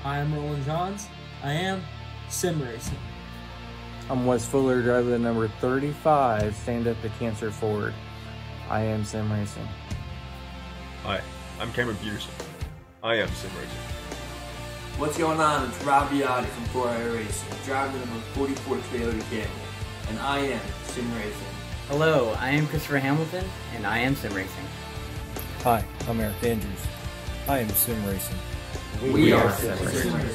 Hi, I'm Roland Johns. I am sim racing. I'm Wes Fuller, driver the number 35, stand up to Cancer Ford. I am sim racing. Hi, I'm Cameron Peterson. I am sim racing. What's going on? It's Rob Biotti from 4i Racing, driving the number 44 Toyota Camry, and I am sim racing. Hello, I am Christopher Hamilton, and I am sim racing. Hi, I'm Eric Andrews. I am sim racing. We are sim racing.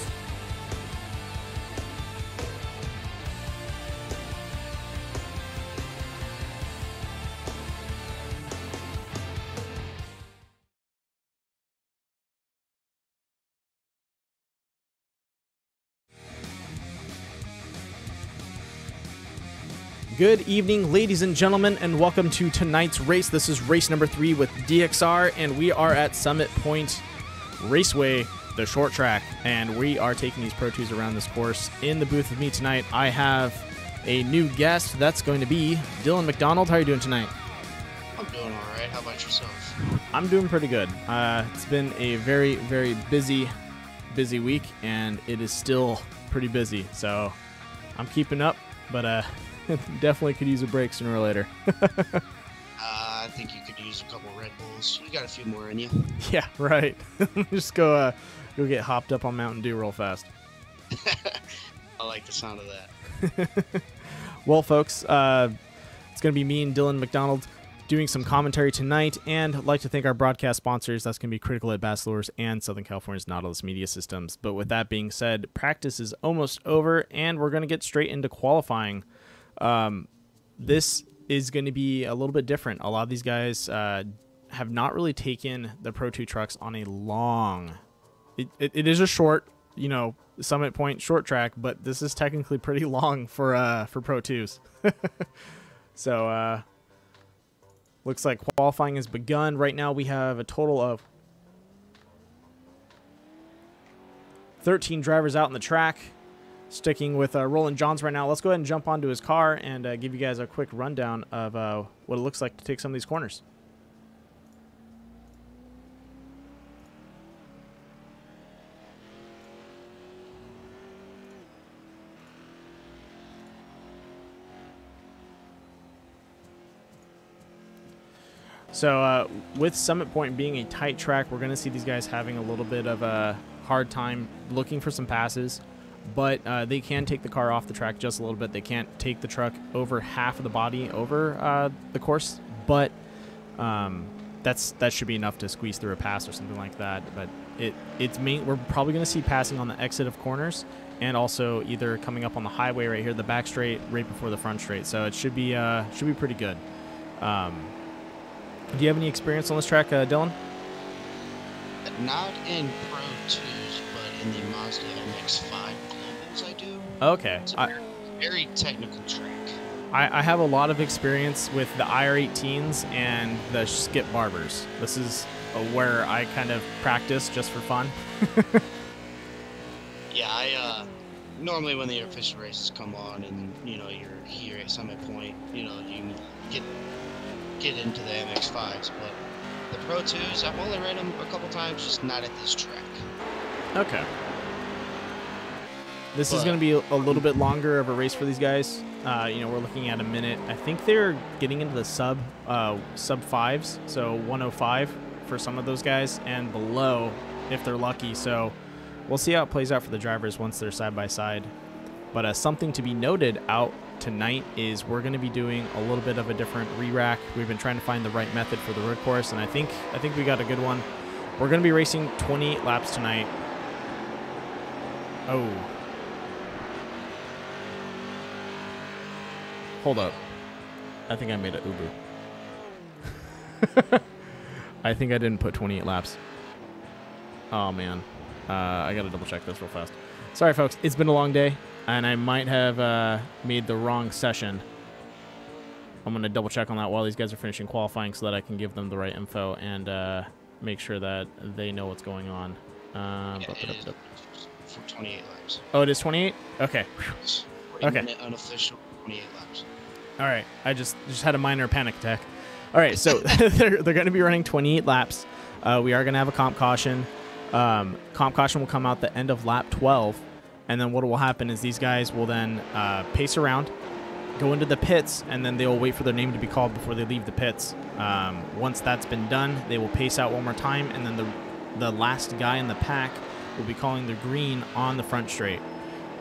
Good evening, ladies and gentlemen, and welcome to tonight's race. This is race number 3 with DXR, and we are at Summit Point Raceway, the short track, and we are taking these Pro 2s around this course. In the booth with me tonight, I have a new guest. That's going to be Dylan McDonald. How are you doing tonight? I'm doing all right. How about yourself? I'm doing pretty good. It's been a very, very busy week, and it is still pretty busy, so I'm keeping up, but definitely could use a break sooner or later. I think you could use a couple Red Bulls. You got a few more in you. Yeah, right. Just go get hopped up on Mountain Dew real fast. I like the sound of that. Well, folks, it's going to be me and Dylan McDonald doing some commentary tonight, and I'd like to thank our broadcast sponsors. That's going to be Critical at Bass Lures and Southern California's Nautilus Media Systems. But with that being said, practice is almost over, and we're going to get straight into qualifying. This is going to be a little bit different. A lot of these guys have not really taken the Pro 2 trucks on a long... It is a short, Summit Point short track, but this is technically pretty long for Pro 2s. So, looks like qualifying has begun. Right now we have a total of 13 drivers out in the track. Sticking with Roland Johns right now, let's go ahead and jump onto his car and give you guys a quick rundown of what it looks like to take some of these corners. So with Summit Point being a tight track, we're going to see these guys having a little bit of a hard time looking for some passes. But they can take the car off the track just a little bit. They can't take the truck over half of the body over the course, but that should be enough to squeeze through a pass or something like that. But we're probably going to see passing on the exit of corners, and also either coming up on the highway right here, the back straight, right before the front straight. So it should be pretty good. Do you have any experience on this track, Dylan? Not in Pro 2s, but in the Mazda MX-5 Globals I do. Okay. It's a very technical track. I have a lot of experience with the IR18s and the Skip Barbers. This is where I kind of practice just for fun. Yeah, I normally when the official races come on and you're here at Summit Point, you get into the MX-5s, but the Pro 2s, I've only ran them a couple times, just not at this track. Okay. This is going to be a little bit longer of a race for these guys. We're looking at a minute. I think they're getting into the sub 5s, so 105 for some of those guys, and below if they're lucky. So we'll see how it plays out for the drivers once they're side by side. But something to be noted out tonight is we're going to be doing a little bit of a different re-rack. We've been trying to find the right method for the road course, and I think we got a good one. We're going to be racing 28 laps tonight. Oh. Hold up. I think I made an Uber. I think I didn't put 28 laps. Oh, man. I got to double check this real fast. Sorry, folks. It's been a long day, and I might have made the wrong session. I'm going to double check on that while these guys are finishing qualifying so that I can give them the right info and make sure that they know what's going on. For 28 laps. Oh, it is 28? Okay. Okay. Unofficial 28 laps. All right. I just had a minor panic attack. All right, so they're going to be running 28 laps. We are going to have a comp caution. Comp caution will come out the end of lap 12, and then what will happen is these guys will then pace around, go into the pits, and then they'll wait for their name to be called before they leave the pits. Once that's been done, they will pace out one more time, and then the last guy in the pack will be calling the green on the front straight.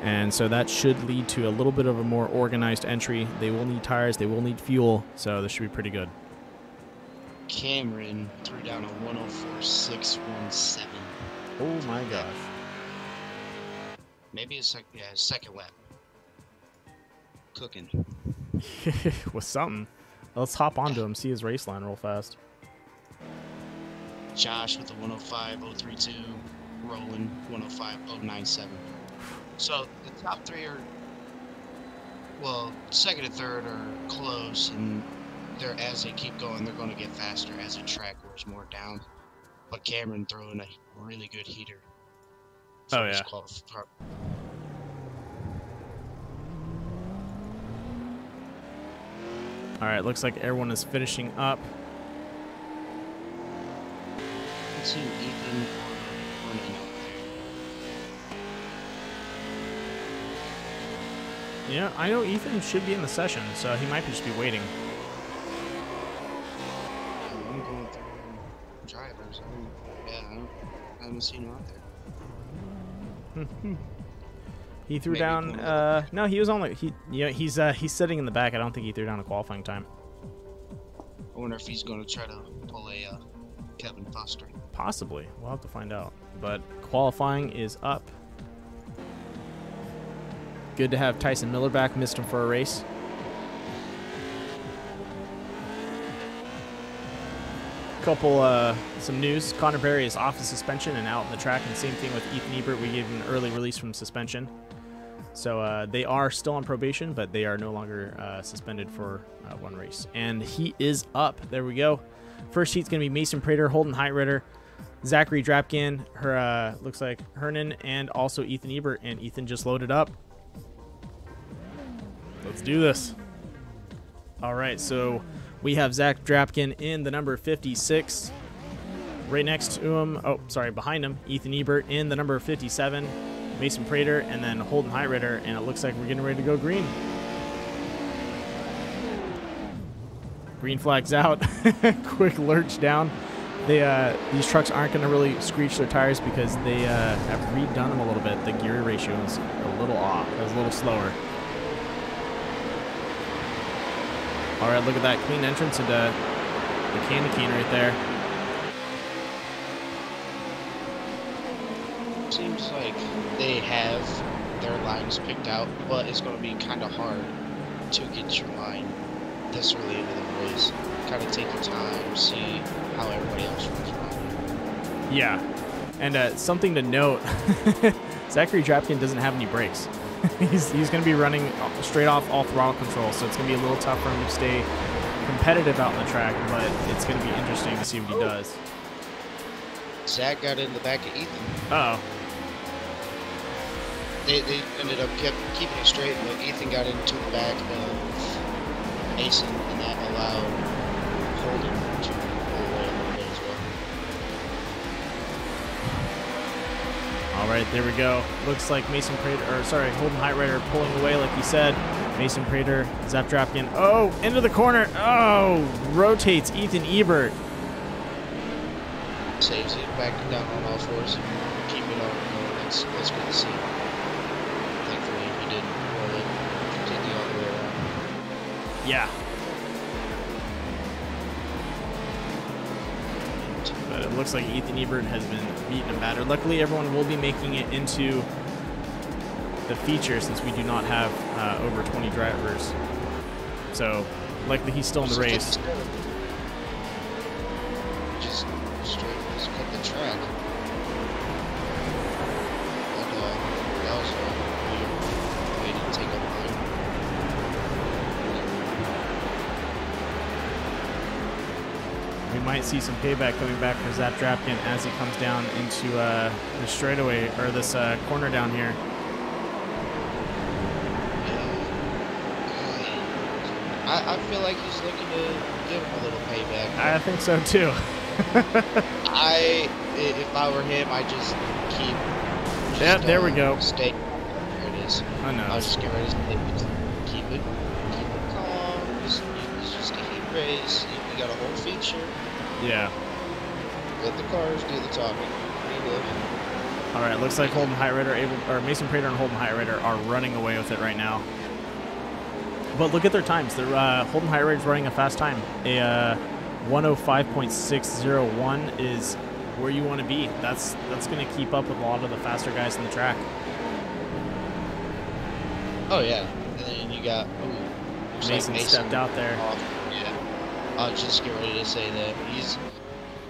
And so that should lead to a little bit of a more organized entry. They will need tires, they will need fuel, so this should be pretty good. Cameron threw down a 104.617. Oh my gosh. Maybe a second lap. Cooking. With something. Let's hop onto him, see his race line real fast. Josh with a 105.032, Roland 105.097. So the top three are, well, second and third are close, and as they keep going, they're going to get faster as the track wears more down. But Cameron throwing a really good heater. Oh yeah. All right, looks like everyone is finishing up. Let's see Ethan running out there. Yeah, I know Ethan should be in the session, so he might just be waiting. I'm going through drivers. I haven't seen him out there. He threw Maybe down. No, he was only he's sitting in the back. I don't think he threw down a qualifying time. I wonder if he's going to try to pull a Kevin Foster. Possibly, we'll have to find out. But qualifying is up. Good to have Tyson Miller back. Missed him for a race. Some news. Connor Berry is off the suspension and out on the track, and same thing with Ethan Ebert. We gave him an early release from suspension. So they are still on probation, but they are no longer suspended for one race. And he is up. There we go. First heat's going to be Mason Prater, Holden Heitritter, Zachary Drapkin, looks like Hernan, and also Ethan Ebert. And Ethan just loaded up. Let's do this. All right, so we have Zach Drapkin in the number 56. Right next to him, behind him, Ethan Ebert in the number 57. Mason Prater, and then Holden Heitritter, and it looks like we're getting ready to go green. Green flag's out. Quick lurch down. These trucks aren't going to really screech their tires because they have redone them a little bit. The gear ratio is a little off. It was a little slower. All right, look at that clean entrance into the candy cane right there. Seems like they have their lines picked out, but it's going to be kind of hard to get your line this early into the race. Kind of take your time, see how everybody else runs around. Yeah, and something to note, Zachary Drapkin doesn't have any brakes. He's going to be running straight off all throttle control, so it's going to be a little tough for him to stay competitive out on the track, but it's going to be interesting to see what he does. Zach got in the back of Ethan. Uh-oh. They ended up keeping it straight, but Ethan got into the back of Mason, and that allowed Holden to pull away a little bit as well. All right, there we go. Looks like Holden Heitritter pulling away like he said. Mason Prater, Zach Drapkin. Oh, into the corner. Oh, rotates Ethan Ebert. Saves it, back down on all fours, keep it on going. That's good to see. Thankfully, he didn't roll it completely all the way around. Yeah. But it looks like Ethan Ebert has been beaten and battered. Luckily, everyone will be making it into the feature since we do not have over 20 drivers. So, likely he's still in the race. Just cut the track. And that was weird. They didn't take a line. We might see some payback coming back for Zach Drapkin as he comes down into the straightaway, or this corner down here. I feel like he's looking to give him a little payback. I think so too. If I were him, I just keep. Yeah, there we go. Stay. There it is. I know. I'll just get ready to keep it calm. It's just a heat race. You got a whole feature. Yeah. Let the cars do the talking. All right, looks like Holden Heightrider or Mason Prater and Holden Heightrider are running away with it right now. But look at their times. They're Holden Heightrider is running a fast time. A 105.601 is where you want to be. That's going to keep up with a lot of the faster guys in the track. Oh yeah, and then you got Mason stepped out there. Yeah, I'll just get ready to say that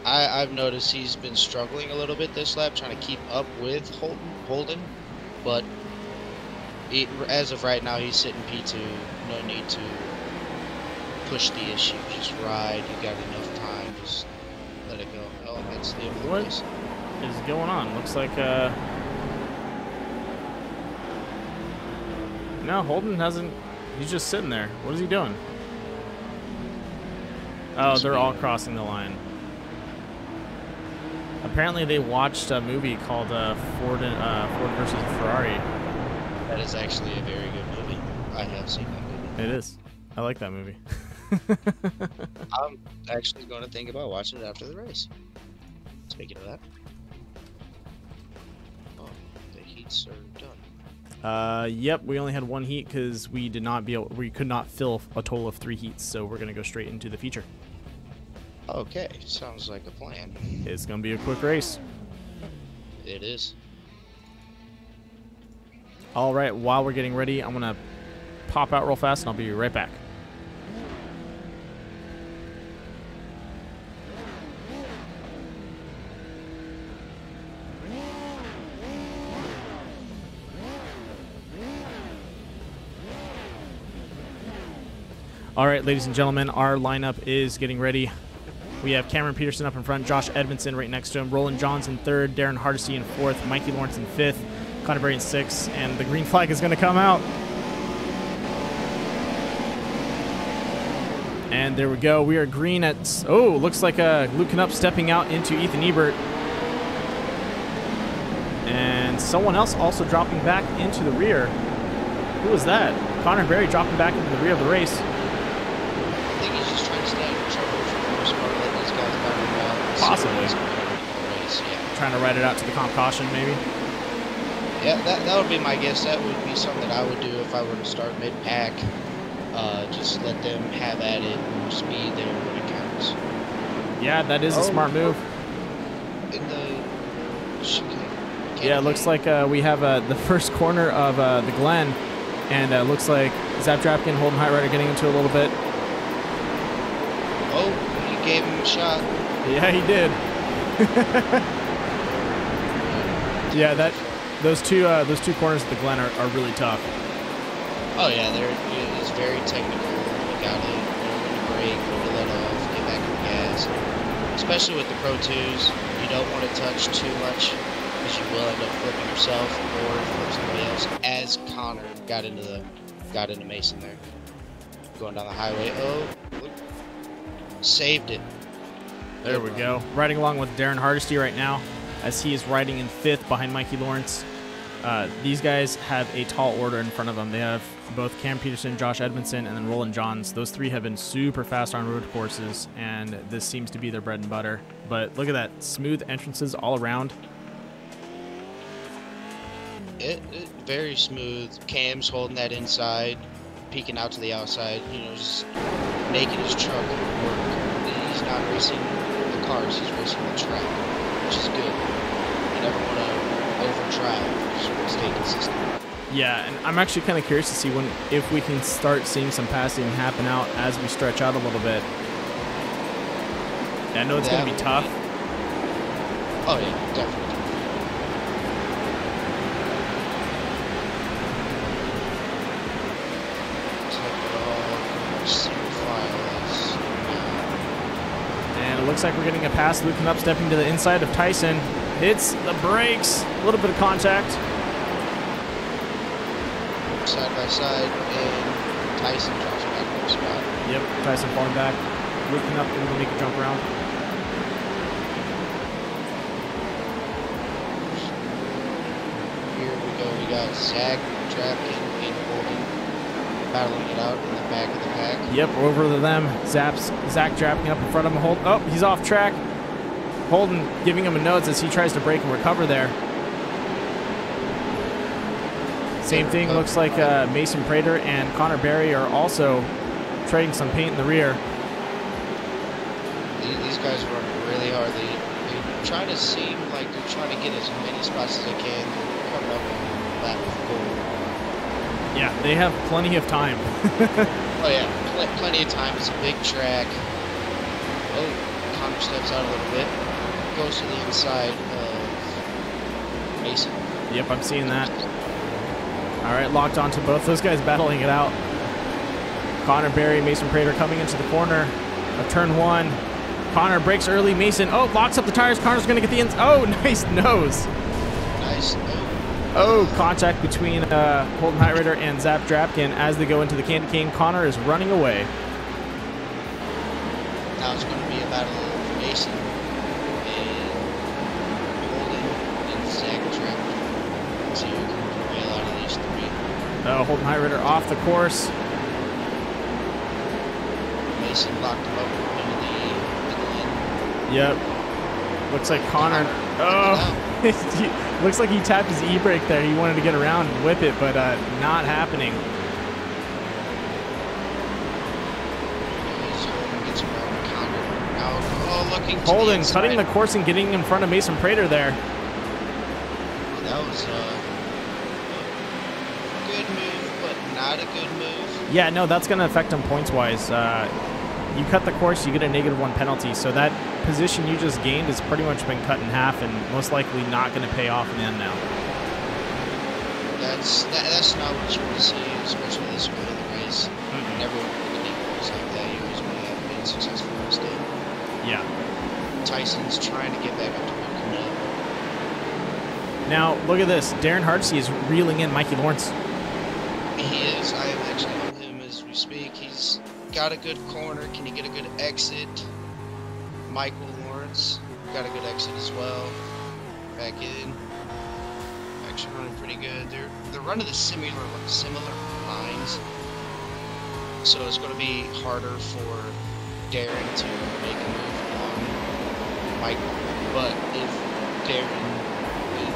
I've noticed he's been struggling a little bit this lap, trying to keep up with Holden, but as of right now, he's sitting P2. No need to push the issue. Just ride. You got enough time. Just let it go. Oh, that's the end of the race. What is going on? Looks like no, Holden hasn't. He's just sitting there. What is he doing? Oh, they're all crossing the line. Apparently, they watched a movie called Ford versus Ferrari. That is actually a very good movie. I have seen that movie. It is. I like that movie. I'm actually going to think about watching it after the race. Speaking of that. Oh, the heats are done. Yep, we only had one heat because we could not fill a total of 3 heats, so we're gonna go straight into the feature. Okay, sounds like a plan. It's gonna be a quick race. It is. All right, while we're getting ready, I'm gonna pop out real fast, and I'll be right back. All right, ladies and gentlemen, our lineup is getting ready. We have Cameron Peterson up in front, Josh Edmondson right next to him, Roland Johns in 3rd, Darren Hardesty in 4th, Mikey Lawrence in 5th, Connor Berry in 6th, and the green flag is going to come out. And there we go. We are green at, oh, looks like Luke Knupp stepping out into Ethan Ebert. And someone else also dropping back into the rear. Who was that? Connor Berry dropping back into the rear of the race. I think he's just trying to stay out of trouble for the most part, let these guys back around. Possibly. Yeah. Trying to ride it out to the comp caution, maybe? Yeah, that would be my guess. That would be something I would do if I were to start mid-pack. Just let them have at it, more speed there when it counts. Yeah, that is a smart move. In the chicane. Yeah, it looks like we have the first corner of the Glen, and it looks like Zap Drapkin, Holden Heightrider getting into a little bit. Oh, he gave him a shot. Yeah, he did. Yeah, those two corners of the Glen are really tough. Oh yeah, it's very technical. You got to know when to brake, when to let off, get back in the gas. Especially with the Pro 2s, you don't want to touch too much because you will end up flipping yourself or flip somebody else. As Connor got into Mason there, going down the highway. Oh, look, saved it. There we go. Riding along with Darren Hardesty right now, as he is riding in 5th behind Mikey Lawrence. These guys have a tall order in front of them. They have both Cam Peterson, Josh Edmondson, and then Roland Johns. Those 3 have been super fast on road courses, and this seems to be their bread and butter. But look at that. Smooth entrances all around. It very smooth. Cam's holding that inside, peeking out to the outside, just making his truck work. He's not racing the cars, he's racing the track, which is good. You never want to over-drive, just want to stay consistent. Yeah, and I'm actually kind of curious to see if we can start seeing some passing happen out as we stretch out a little bit. Yeah, I know it's going to be tough. Oh yeah, definitely. And it looks like we're getting a pass. Luke Knupp stepping to the inside of Tyson. Hits the brakes. A little bit of contact. Side by side, and Tyson drops back in the spot. Yep, Tyson falling back. Luke Knupp able to make a jump around. we got Zach, Drapkin, and Holden battling it out in the back of the pack. Yep, over to them. Zach Drapkin up in front of him. Oh, he's off track. Holden giving him a nose as he tries to break and recover there. Same thing, looks like Mason Prater and Connor Berry are also trading some paint in the rear. These guys are running really hard. They try to seem like they're trying to get as many spots as they can. They're coming up on the lap of goal. Yeah, they have plenty of time. Oh yeah, plenty of time. It's a big track. Oh, Connor steps out a little bit. Goes to the inside of Mason. Yep, I'm seeing that. All right, locked onto both those guys battling it out. Connor Berry, Mason Prater coming into the corner of turn 1. Connor breaks early. Mason, oh, locks up the tires. Connor's going to get the ins. Oh, nice nose. Nice. Oh, contact between Holden Highrider and Zap Drapkin as they go into the candy cane. Connor is running away. Now it's going to be a battle of Mason and Holden and Zach Drapkin. Let's see who can prevail out of these three. Oh, Holden Highrider off the course. Mason locked him up into the lane. Yep. Looks like Connor. Oh. Looks like he tapped his e-brake there. He wanted to get around and whip it, but not happening. Holden cutting the course and getting in front of Mason Prater there. That was a good move, but not a good move. Yeah, no, that's going to affect him points-wise. You cut the course, you get a -1 penalty, so that position you just gained has pretty much been cut in half and most likely not going to pay off in the end now. That's not what you want to see, especially this early in the race. Never want to get goals like that. You always want to have been successful instead. Yeah. Tyson's trying to get back up to where he can. Now, look at this. Darren Hardsey is reeling in Mikey Lawrence. He is. I am actually on him as we speak. He's got a good corner. Can he get a good exit? Michael Lawrence got a good exit as well. Back in. Actually running pretty good. They're running the similar lines. So it's going to be harder for Darren to make a move on Michael. But if Darren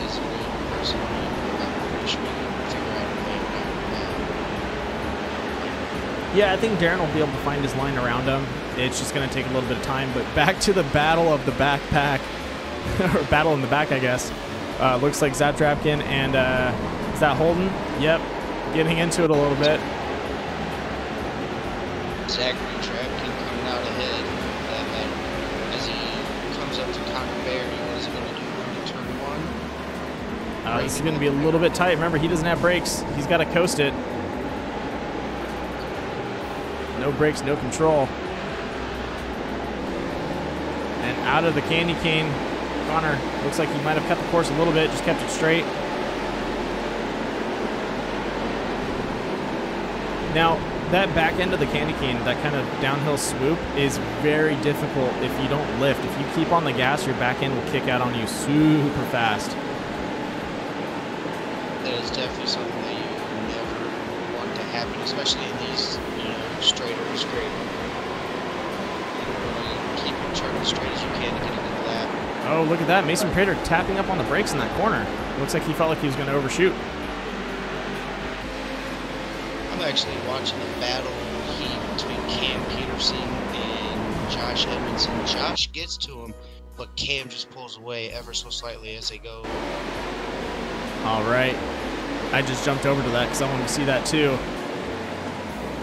is a good person, I'm pretty sure we can figure out a way around that. Yeah, I think Darren will be able to find his line around him. It's just going to take a little bit of time. But back to the battle of the backpack, or battle in the back, I guess. Looks like Zap Drapkin and is that Holden? Yep, getting into it a little bit. Zachary Drapkin coming out ahead as he comes up to Connor Berry. What is he going to do in turn 1? This is going to be a little bit tight. Remember, he doesn't have brakes. He's got to coast it. No brakes, no control. And out of the candy cane, Connor looks like he might have cut the course a little bit, just kept it straight. Now, that back end of the candy cane, that kind of downhill swoop, is very difficult if you don't lift. If you keep on the gas, your back end will kick out on you super fast. That is definitely something that you never want to happen, especially in these, straighter straight. You keep turning as straight as you can to get a good lap. Oh, look at that. Mason Prater tapping up on the brakes in that corner. Looks like he felt like he was going to overshoot. I'm actually watching the battle heat between Cam Peterson and Josh Edmondson. Josh gets to him, but Cam just pulls away ever so slightly as they go. All right. I just jumped over to that because I wanted to see that too.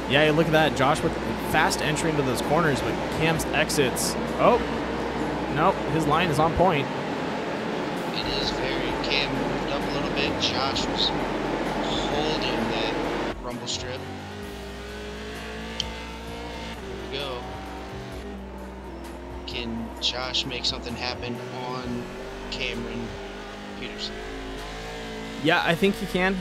Yeah, look at that. Josh with fast entry into those corners, but Cam's exits. Oh, nope. His line is on point. It is very. Cam moved up a little bit. Josh was holding that rumble strip. Here we go. Can Josh make something happen on Cameron Peterson? Yeah, I think he can.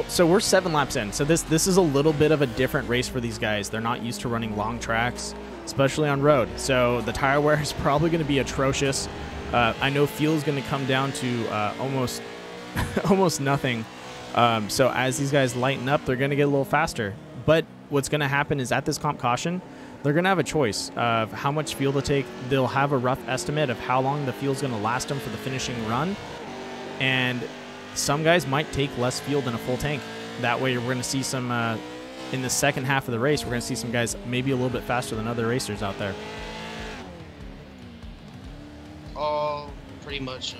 So we're 7 laps in. So this is a little bit of a different race for these guys. They're not used to running long tracks, especially on road. So the tire wear is probably going to be atrocious. I know fuel is going to come down to almost nothing So as these guys lighten up, they're going to get a little faster. But what's going to happen is at this comp caution, they're going to have a choice of how much fuel to take. They'll have a rough estimate of how long the fuel's going to last them for the finishing run. And some guys might take less fuel than a full tank. That way we're going to see some, in the second half of the race, we're going to see some guys maybe a little bit faster than other racers out there. All pretty much of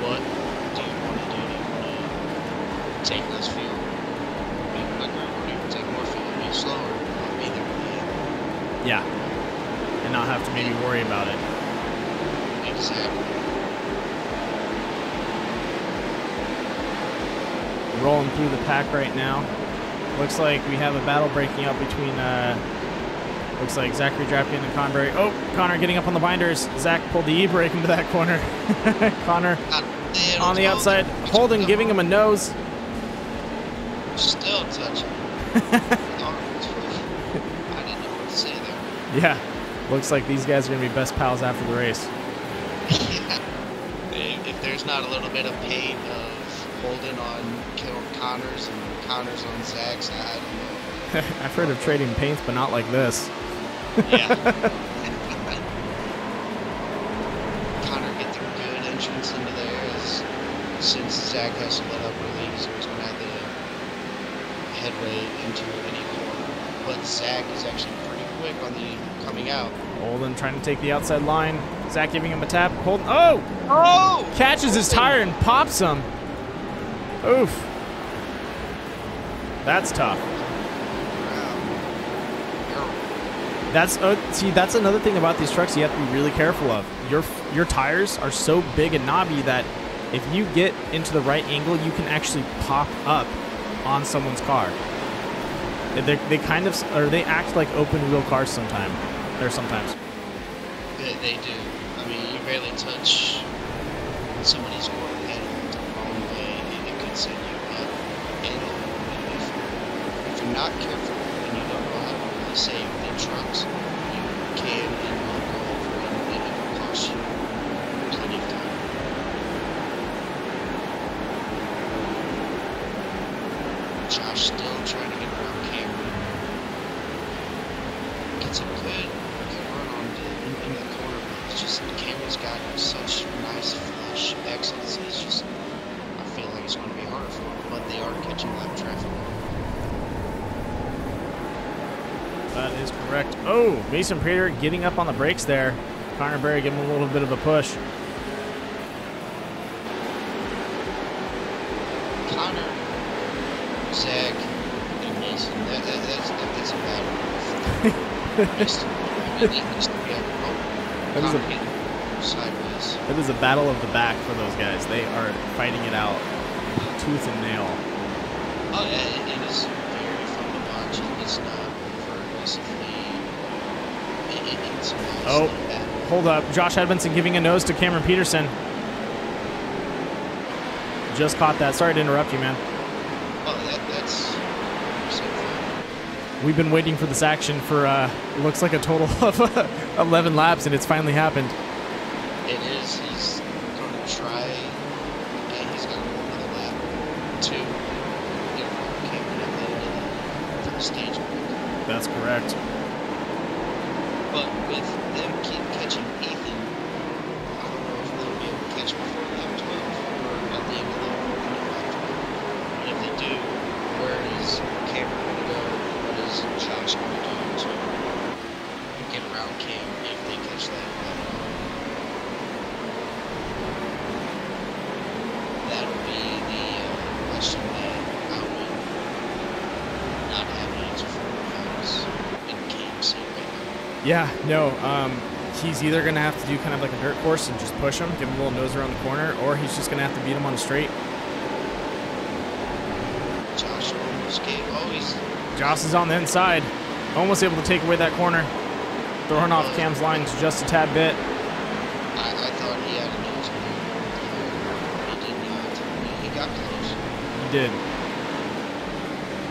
what do you want to do? Do you want to take less fuel? Be quicker, or do you want to take more fuel and be slower? Or be there at the end? Yeah. And not have to maybe worry about it. Exactly. Rolling through the pack right now. Looks like we have a battle breaking out between, looks like Zachary Drapkin and Conberry. Oh, Connor getting up on the binders. Zach pulled the e-brake into that corner. Connor on the outside. Holden giving him a nose. Still touching. I didn't know what to say there. Yeah. Looks like these guys are going to be best pals after the race. Yeah. If there's not a little bit of pain of Holden on Connor's and Connor's on Zach's, I don't know. I've heard of trading paints, but not like this. Yeah. Connor get the good entrance into there since Zach has to let up early, so he's going to have the headway into any corner. But Zach is actually pretty quick on the coming out. Holden trying to take the outside line. Zach giving him a tap. Holden, oh! Oh! Catches his tire and pops him. Oof. That's tough. That's another thing about these trucks you have to be really careful of. Your tires are so big and knobby that if you get into the right angle, you can actually pop up on someone's car. They kind of, or they act like open wheel cars sometimes. They do. I mean, you barely touch somebody's quarter panel the wrong way, and it could send you up. And if you're not careful and you don't know how to really save the trucks, you can and will go over and it will cost you plenty of time. Josh still trying to get around Cameron. Gets a good run on in the corner, but it's just Cameron's got such nice flush exits. It's just, I feel like it's going to be harder for him, but they are catching lap traffic. That is correct. Oh, Mason Prater getting up on the brakes there. Connor Berry giving him a little bit of a push. Connor, Zach, and Mason, that's a battle. Mason, I mean, he needs to be able to Connor getting sideways. It is a battle of the back for those guys. They are fighting it out tooth and nail. Oh, yeah, it is very fun to watch. It's not over aggressively. It's a nice Oh, battle. hold up. Josh Edmondson giving a nose to Cameron Peterson. Just caught that. Sorry to interrupt you, man. Oh, that's so fun. We've been waiting for this action for, looks like a total of 11 laps, and it's finally happened. It is. He's going to try, and he's got another lap to get around Cameron at the end of the stage. That's correct. But with them keep catching Ethan, I don't know if they'll be able to catch him before lap 12 or at the end of the lap 12. And if they do, where is Cameron going to go? What is Josh going to do to get around Cam if they catch that? That'll be the question that I would not have an answer for because in Cam's seat right now. Yeah, no, he's either going to have to do kind of like a dirt course and just push him, give him a little nose around the corner, or he's just going to have to beat him on a straight. Josh almost gave. Oh, he's. Josh is on the inside, almost able to take away that corner, throwing off Cam's lines just a tad bit. I thought he had a nose on him. He did not. He got close. He did.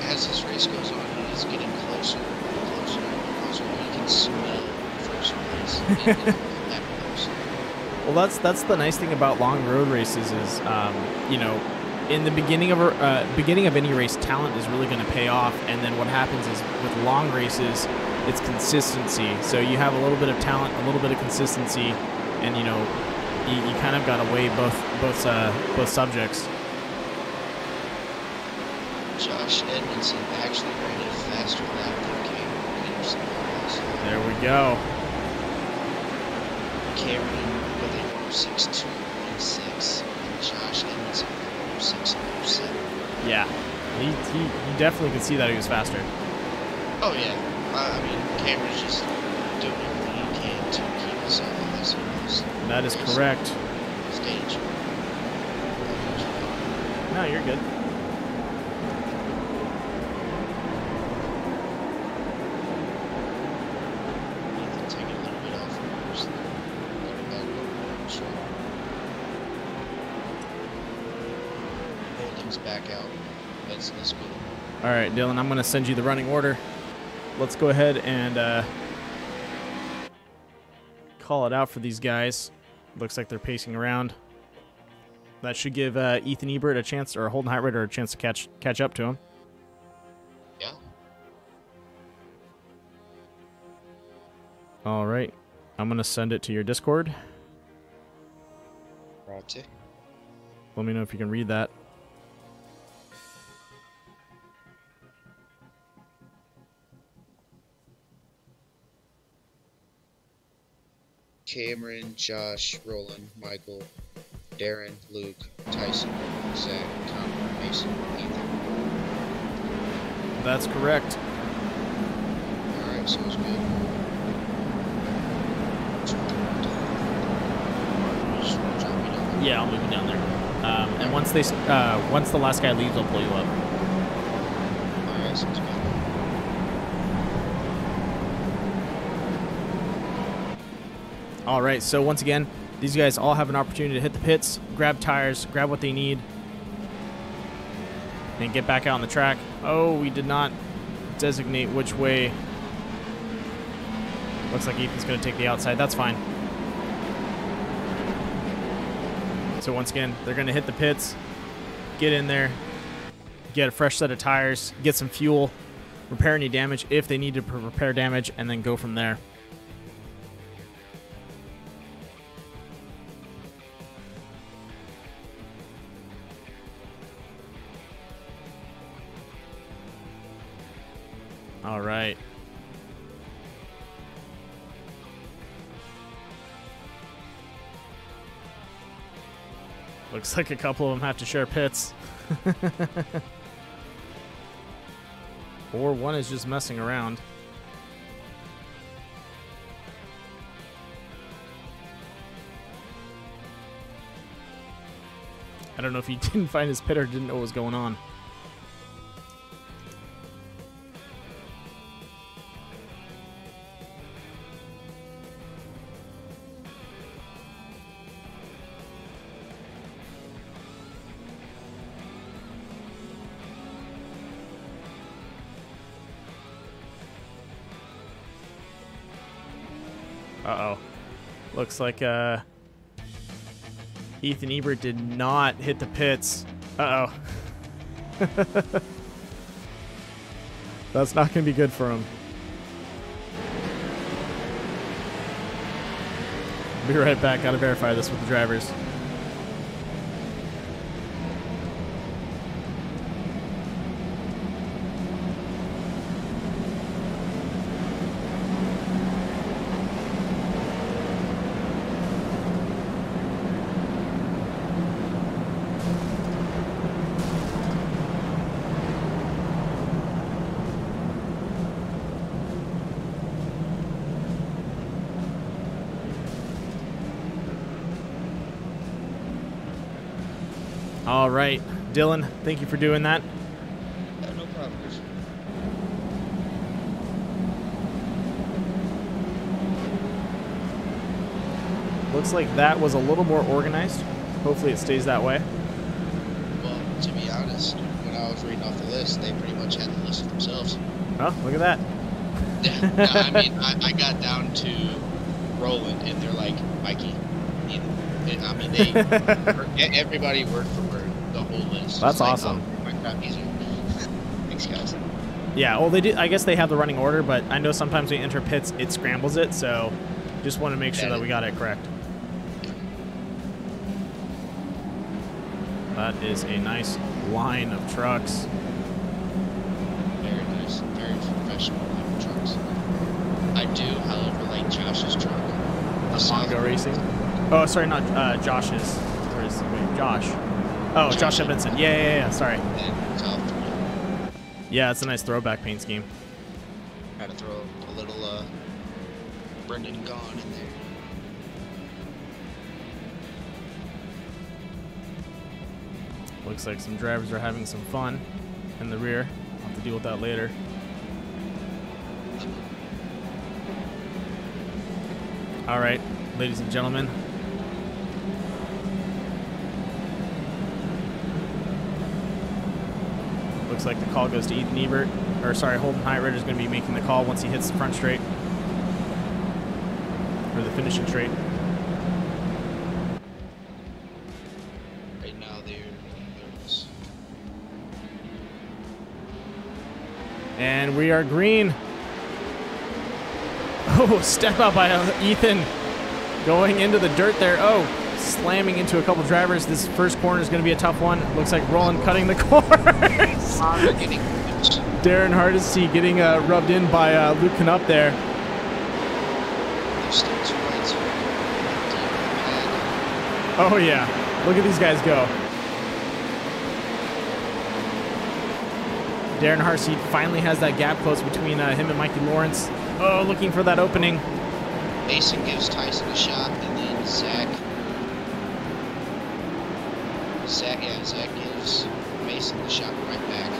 As this race goes on, he's getting closer and closer and closer. You can smell first place. That close. Well, that's the nice thing about long road races is, you know, in the beginning of any race, talent is really going to pay off, and then what happens is with long races, it's consistency. So you have a little bit of talent, a little bit of consistency, and you kind of got to weigh both subjects. Josh Edmondson actually ran a faster lap than Cameron Peterson. There we go. Cameron with a 6.216, and Josh Edmondson with a 6.07. Yeah, he definitely could see that he was faster. Oh yeah, I mean Cameron's just doing everything he can to keep us on this. That is correct. Stage. No, you're good. Back out. That's good. All right, Dylan, I'm going to send you the running order. Let's go ahead and call it out for these guys. Looks like they're pacing around. That should give Ethan Ebert a chance, or Holden Heitrider a chance to catch up to him. Yeah. All right. I'm going to send it to your Discord. Right. Let me know if you can read that. Cameron, Josh, Roland, Michael, Darren, Luke, Tyson, Zach, Connor, Mason, Ethan. That's correct. Alright, sounds good. Yeah, I'll move you down there. And once the last guy leaves, I'll pull you up. Alright, sounds good. All right, so once again, these guys all have an opportunity to hit the pits, grab tires, grab what they need, and get back out on the track. Oh, we did not designate which way. Looks like Ethan's going to take the outside. That's fine. So once again, they're going to hit the pits, get in there, get a fresh set of tires, get some fuel, repair any damage if they need to repair damage, and then go from there. All right. Looks like a couple of them have to share pits. Or one is just messing around. I don't know if he didn't find his pit or didn't know what was going on. Uh-oh. Looks like Ethan Ebert did not hit the pits. Uh-oh. That's not going to be good for him. Be right back. Got to verify this with the drivers. All right, Dylan, thank you for doing that. Yeah, no problem. Looks like that was a little more organized. Hopefully it stays that way. Well, to be honest, when I was reading off the list, they pretty much had the list themselves. Oh, look at that. Yeah, I mean, I got down to Roland, and they're like, Mikey, I mean, everybody word for word. the whole list. That's It's like, awesome. Oh, my crap easier. Thanks, guys. Yeah, well, they do. I guess they have the running order, but I know sometimes when you enter pits, it scrambles it. So just want to make sure that we got it correct. That is a nice line of trucks. Very nice. Very professional line of trucks. I do, however, like Josh's truck. The Mongo Racing. Oh, sorry, not Josh's. Where is wait, Josh? Oh, Josh Edmondson. Yeah. Sorry. And top 3. Yeah, it's a nice throwback paint scheme. Had to throw a little Brendan Gaughan in there. Looks like some drivers are having some fun in the rear. I'll have to deal with that later. All right, ladies and gentlemen. Looks like the call goes to Ethan Ebert. Or sorry, Holden Heitrider is going to be making the call once he hits the front straight. Or the finishing straight. Right now, there's And we are green. Oh, step out by Ethan. Going into the dirt there. Oh, slamming into a couple drivers. This first corner is going to be a tough one. Looks like Roland cutting the corners. Darren Hardesty getting rubbed in by Luke Knupp there. Oh, yeah. Look at these guys go. Darren Hardesty finally has that gap close between him and Mikey Lawrence. Oh, looking for that opening. Mason gives Tyson a shot, and then Zach gives Mason the shot right back.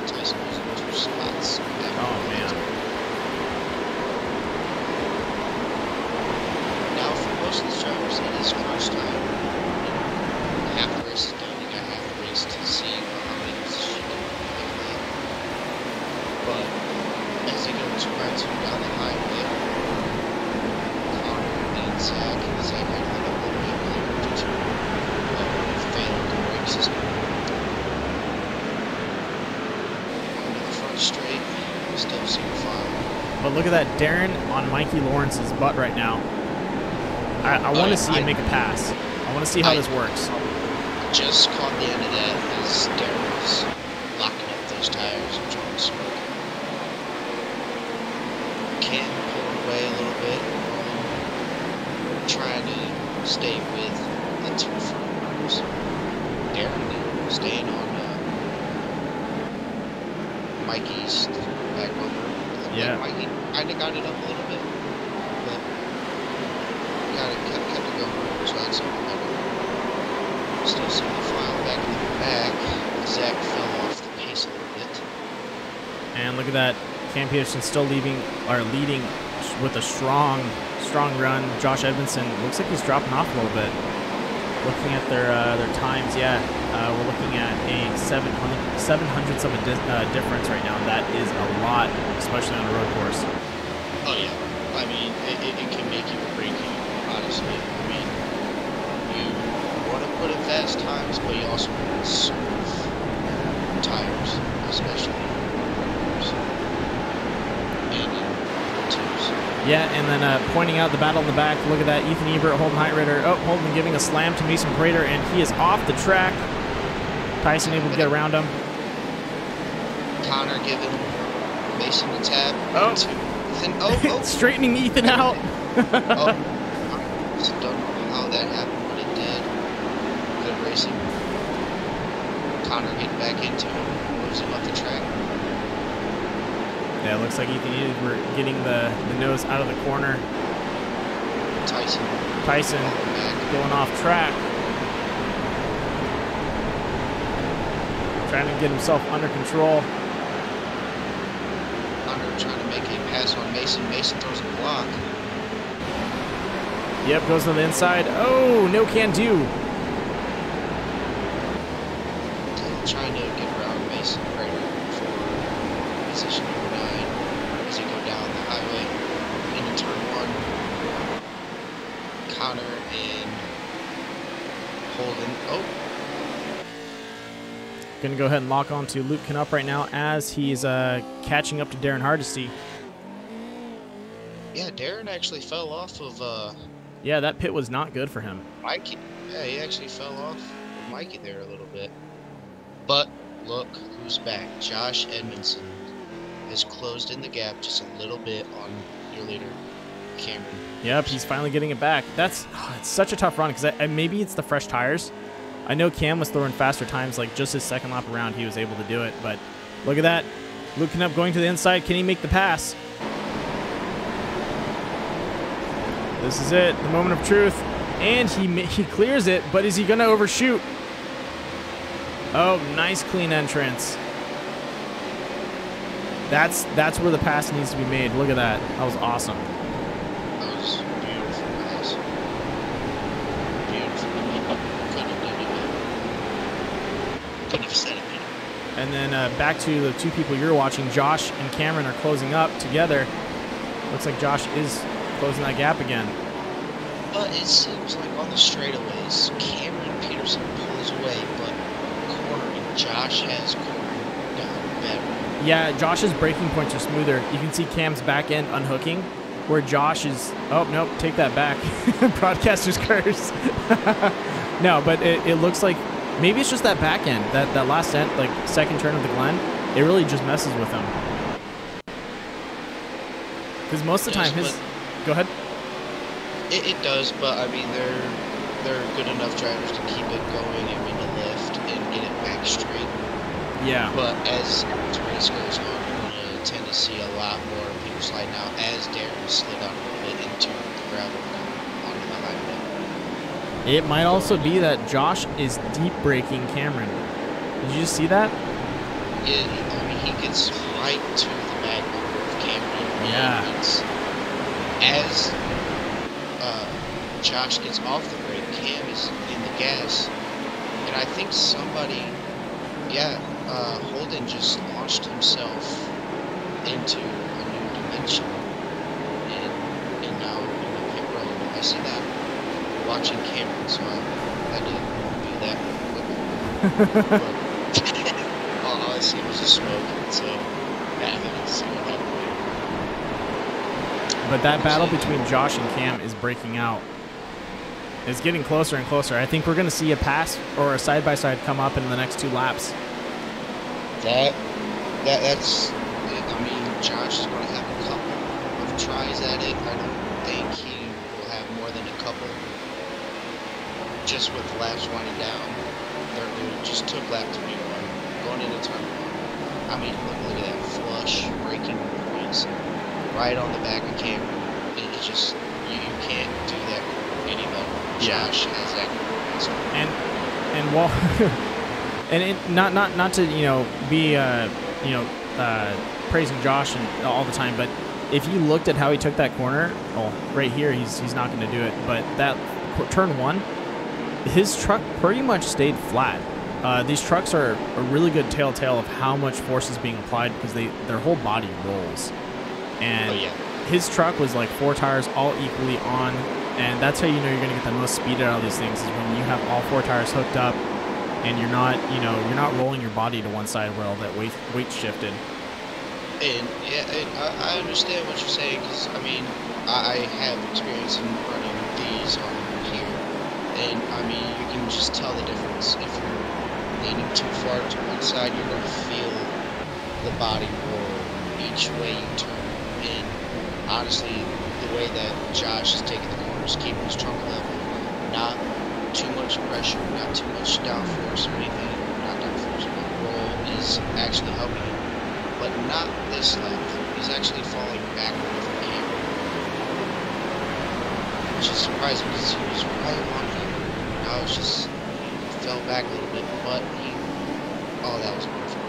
Tyson loses 2 spots. Oh, man. Now, for most of the drivers, it is crunch time. Half the race is done. You got half the race to see how many positions you can get. But as they go 2 by 2 down the highway, Connor and Zach had a little bit earlier due to failed the brake system. Going to the front straight, still single file. But look at that, Darren on Mikey Lawrence's butt right now. I want to see him make a pass. I want to see how this works. Just caught the end of that as Darren was locking up those tires and trying to smoke. Ken pulled away a little bit, trying to stay with the 2 front runners. Darren staying on Mikey's back over. Yeah. Mikey kind of got it up a little bit, but kept it going. So that's something better. Still single file back in the back. Zach fell off the pace a little bit. And look at that. Cam Peterson still leading with a strong run. Josh Edmondson looks like he's dropping off a little bit. Looking at their times, yeah, we're looking at a 700ths of a difference right now. That is a lot, especially on a road course. Oh yeah, I mean it can make you or break you. Honestly, I mean you want to put in fast times, but you also want to conserve tires, especially. Yeah, and then pointing out the battle in the back. Look at that. Ethan Ebert, Holden Heitrider. Oh, Holden giving a slam to Mason Prater, and he is off the track. Tyson able to get around him. Connor giving Mason the tap. Oh. Ethan. Straightening Ethan out. I just don't know how that happened, but it did. Good racing. Connor getting back into him. Moves him up the track. Yeah, it looks like Ethan Ebert getting the nose out of the corner. Tyson going off track. Trying to get himself under control. Connor trying to make a pass on Mason. Mason throws a block. Yep, goes to the inside. Oh, no can do. Trying to get around Mason Prater for position number 9 as they go down the highway into turn 1. Connor and Holden. Oh, Going to go ahead and lock on to Luke Knupp right now as he's catching up to Darren Hardesty. Yeah, Darren actually fell off of Yeah, that pit was not good for him. Mikey. Yeah, he actually fell off of Mikey there a little bit. But look who's back. Josh Edmondson has closed in the gap just a little bit on your leader, Cameron. Yep, he's finally getting it back. It's such a tough run because maybe it's the fresh tires. I know Cam was throwing faster times, like just his second lap around, he was able to do it. But look at that. Luke Knupp going to the inside. Can he make the pass? This is it, the moment of truth. And he clears it, but is he going to overshoot? Oh, nice clean entrance. That's where the pass needs to be made. Look at that. That was awesome. That was beautiful, guys. Beautiful. Couldn't have said it better. And then back to the two people you're watching. Josh and Cameron are closing up together. Looks like Josh is closing that gap again. But it seems like on the straightaways, Cameron Peterson pulls away, but cornering, Josh has cornered down better. Yeah, Josh's braking points are smoother. You can see Cam's back end unhooking, where Josh is... Oh, nope, take that back. Broadcaster's curse. No, but it looks like... Maybe it's just that back end, that last end, like second turn of the Glen. It really just messes with him. Because most of the time his... Go ahead. It does, but I mean they're good enough drivers to keep it going and win the lift and get it back straight. Yeah. But as the race goes on, you're going to tend to see a lot more people sliding out as Darren slid out a little bit into the gravel onto the highway. It might also be that Josh is deep braking Cameron. Did you just see that? Yeah, I mean he gets right to the magnet of Cameron. Yeah. As Josh gets off the brake, Cam is in the gas, and I think somebody, Holden just launched himself into a new dimension, and now in the pit road, I see that watching Cameron, so I didn't do that real quick. All I see was a smoke, so I didn't see what happened. But that battle between Josh and Cam is breaking out. It's getting closer and closer. I think we're going to see a pass or a side-by-side come up in the next 2 laps. That's. I mean, Josh is going to have a couple of tries at it. I don't think he will have more than a couple. Just with laps winding down, they just took lap 21, going into turn 1. I mean, look at that flush braking points right on the back of Cameron. It's just you can't do that any better. Josh has that and while and it, not to be praising Josh and all the time, but if you looked at how he took that corner, right here he's not going to do it. But that turn 1, his truck pretty much stayed flat. These trucks are a really good telltale of how much force is being applied because their whole body rolls. And his truck was like 4 tires all equally on, and that's how you know you're going to get the most speed out of these things is when you have all 4 tires hooked up and you're not rolling your body to one side where all that weight shifted. And I understand what you're saying because I mean I have experience in running these on here, and I mean you can just tell the difference. If you're leaning too far to one side, you're going to feel the body roll each way you turn. And honestly, the way that Josh is taking the corners, keeping his trunk level, not too much pressure, not too much downforce or anything, not downforce, but roll is actually helping him. But not this lap. He's actually falling backward from Cameron, which is surprising because he was right on him. Now it's just fell back a little bit, but that was perfect.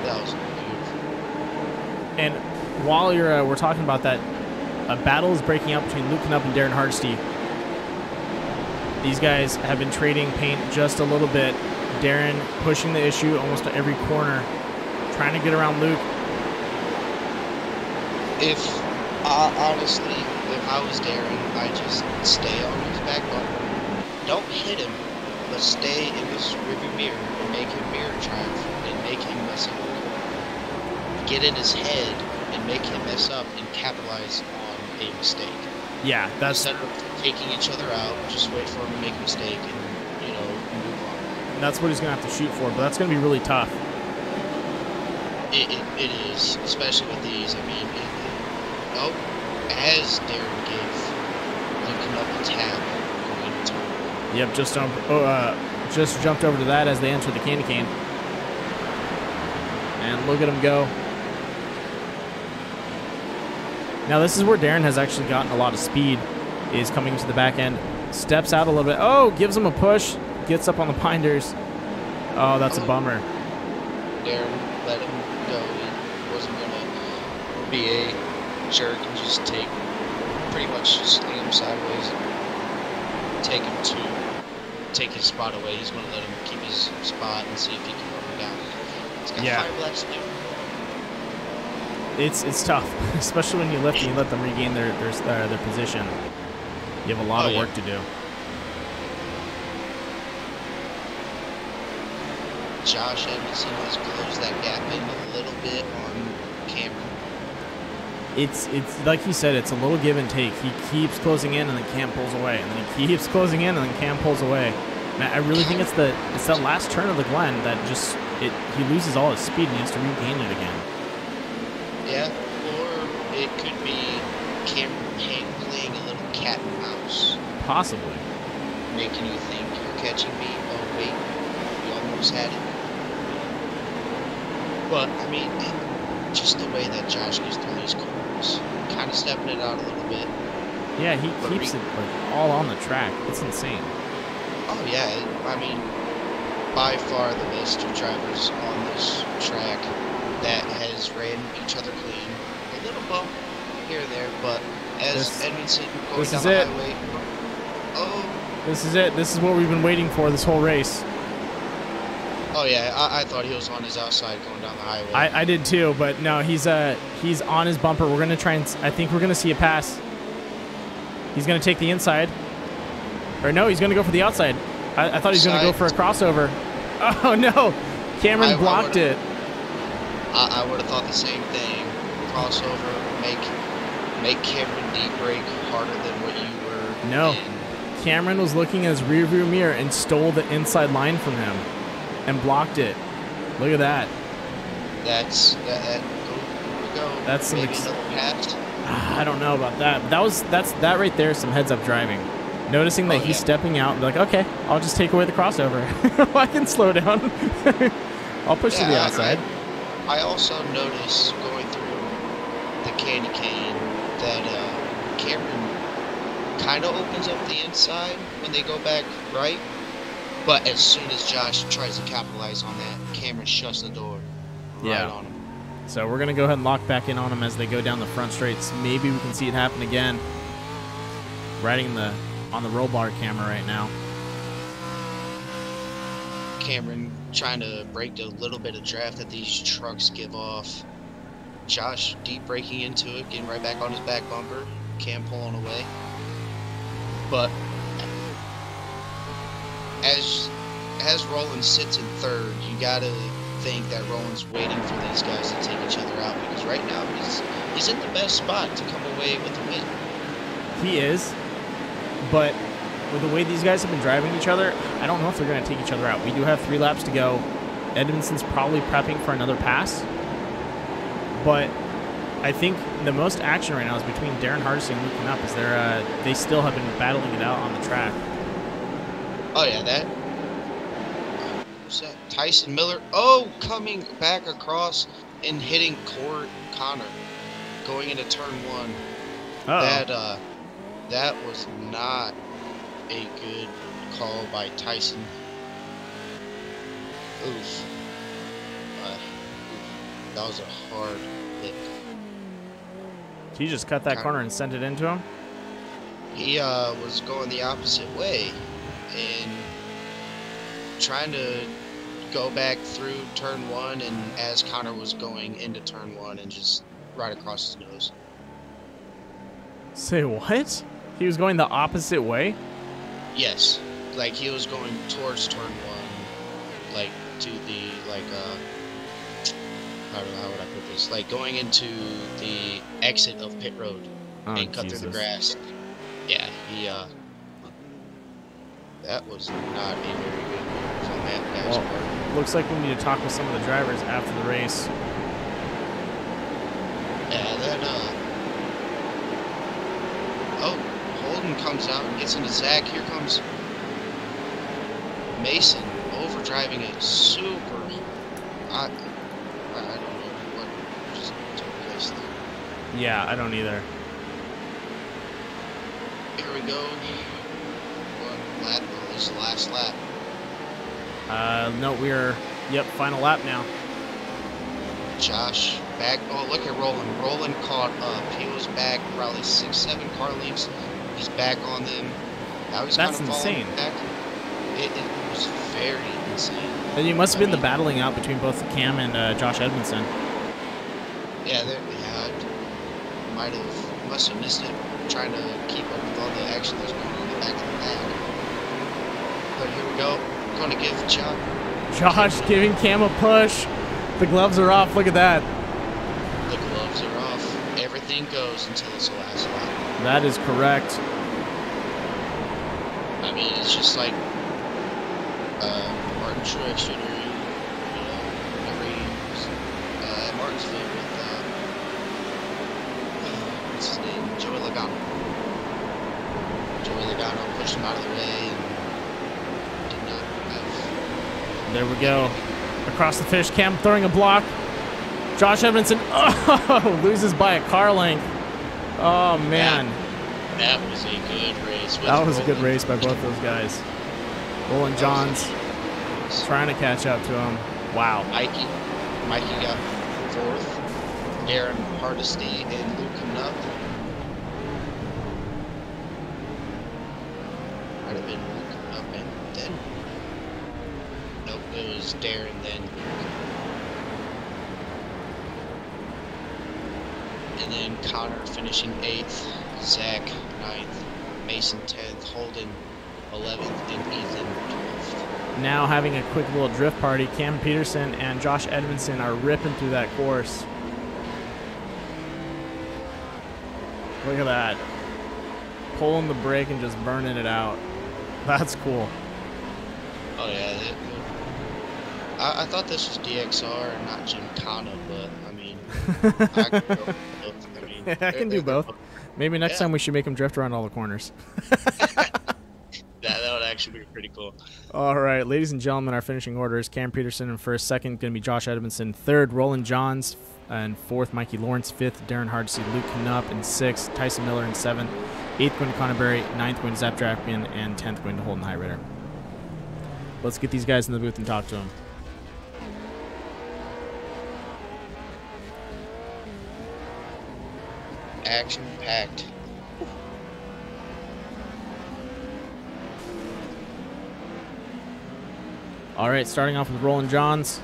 That was beautiful. And while we're talking about that, a battle is breaking out between Luke Knupp and Darren Hardesty. These guys have been trading paint just a little bit. Darren pushing the issue almost at every corner, trying to get around Luke. Honestly, if I was Darren, I'd just stay on his back bumper. Don't hit him, but stay in his rearview mirror and make him mirror drive and make him mess up. Get in his head and make him mess up and capitalize on a mistake. Yeah, that's instead of taking each other out, just wait for him to make a mistake and move on. that's what he's gonna have to shoot for, but that's gonna be really tough. It is, especially with these. I mean, as Darren gave Lincoln up a tap going into turn. Yep, just jumped over to that as they enter the candy cane. And look at him go. Now this is where Darren has actually gotten a lot of speed, is coming to the back end. Steps out a little bit. Oh, gives him a push. Gets up on the binders. Oh, that's a bummer. Darren let him go. He wasn't going to be a jerk and just pretty much just leave him sideways and take his spot away. He's going to let him keep his spot and see if he can run him down. He's got 5 laps to do. It's tough, especially when you lift and you let them regain their position. You have a lot of work to do. Josh Edmondson has closed that gap in a little bit on Cameron. It's like you said, it's a little give and take. He keeps closing in and then Cam pulls away, and then he keeps closing in and then Cam pulls away. And I really think it's that last turn of the Glen that just he loses all his speed and he has to regain it again. Yeah, or it could be Cameron playing a little cat and mouse. Possibly. Making you think you're catching me. Oh wait, you almost had it. But I mean, just the way that Josh goes through these corners, kind of stepping it out a little bit. Yeah, he keeps it all on the track. It's insane. Oh yeah, I mean, by far the best two drivers on this track that has ran each other clean. A little bump here and there, but as Edmondson going down the highway. Oh. This is it. This is what we've been waiting for this whole race. Oh yeah, I thought he was on his outside going down the highway. I did too, but no, he's on his bumper. We're gonna try and I think we're gonna see a pass. He's gonna take the inside, or no, he's gonna go for the outside. I thought he was gonna go for a crossover. Oh no, Cameron blocked it. I would have thought the same thing. Crossover, make Cameron deep brake harder than what you were. No, Cameron was looking at his rearview mirror and stole the inside line from him. And blocked it. Look at that. That's that. Go. That's some. Maybe another pass. I don't know about that. That right there is some heads-up driving. Noticing that he's stepping out and be like, okay, I'll just take away the crossover. I can slow down. I'll push to the outside. I also noticed going through the candy cane that Cameron kind of opens up the inside when they go back right. But as soon as Josh tries to capitalize on that, Cameron shuts the door right on him. So we're going to go ahead and lock back in on him as they go down the front straights. Maybe we can see it happen again. Riding on the roll bar camera right now. Cameron trying to break the little bit of draft that these trucks give off. Josh deep braking into it, getting right back on his back bumper. Cam pulling away. But as Roland sits in third, you gotta think that Roland's waiting for these guys to take each other out, because right now he's in the best spot to come away with the win. He is, but with the way these guys have been driving each other, I don't know if they're going to take each other out. We do have 3 laps to go. Edmondson's probably prepping for another pass, but I think the most action right now is between Darren Hardesty and Luke Knupp, as they still have been battling it out on the track. Oh yeah, who's that? Tyson Miller. Oh, coming back across and hitting Connor, going into turn 1. That was not a good call by Tyson. Oof. That was a hard lick. He just cut that corner and sent it into him? He was going the opposite way and trying to go back through turn 1, and as Connor was going into turn 1 and just right across his nose. Say what? He was going the opposite way? Yes. like he was going towards turn 1, like to the how would I put this? Like going into the exit of pit road and cut through the grass. Yeah, he that was not a very good move from that guy's part. Looks like we need to talk with some of the drivers after the race. Yeah, then oh, Holden comes out and gets into Zach. Here comes Mason overdriving it super. I don't know what just took place there. Yeah, I don't either. Here we go. What lap? Oh, this is the last lap. No, we are, yep, final lap now. Josh back. Oh, look at Roland. Roland caught up. He was back probably 6-7 car lengths. He's back on them. Now he's That's kind of insane. Back. It was very insane. And you must have been the battling out between both Cam and Josh Edmondson. Yeah, must have missed it, trying to keep up with all the action that's going on in the back of the pack. But here we go. Going to give Josh giving Cam a push. The gloves are off. Look at that. The gloves are off. Everything goes until it's the last lap. That is correct. I mean, it's just like Martin Truex Jr. Whenever he was at Martinsville with what's his name, Joey Logano. Joey Logano pushed him out of the way and did not have. There we go. Across the finish, Cam throwing a block. Josh Edmondson loses by a car length. Oh man. That was a good race. That was a good race by both those guys. Roland Johns trying to catch up to him. Wow. Mikey got 4th. Darren Hardesty and Luke Knupp. Might have been Luke Knupp and then. Nope, it was Darren then Luke. And then Connor finishing 8th. Zach 9th. Mason 10th. Holden 11th. And Ethan 12th. Now having a quick little drift party, Cam Peterson and Josh Edmondson are ripping through that course. Look at that. Pulling the brake and just burning it out. That's cool. Oh yeah, I thought this was DXR and not Gymkhana, but I mean, I can go both. I mean, I can do both. Maybe next time we should make him drift around all the corners. That would actually be pretty cool. All right, ladies and gentlemen, our finishing order is Cam Peterson in first, second going to be Josh Edmondson, third Roland Johns, and fourth Mikey Lawrence, fifth Darren Hardesty, Luke Knupp, and sixth Tyson Miller in seventh, eighth going to Connor Berry, ninth going to Zap Drapian, and 10th going to Holden Highrider. Let's get these guys in the booth and talk to them. Action-packed. All right, starting off with Roland Johns.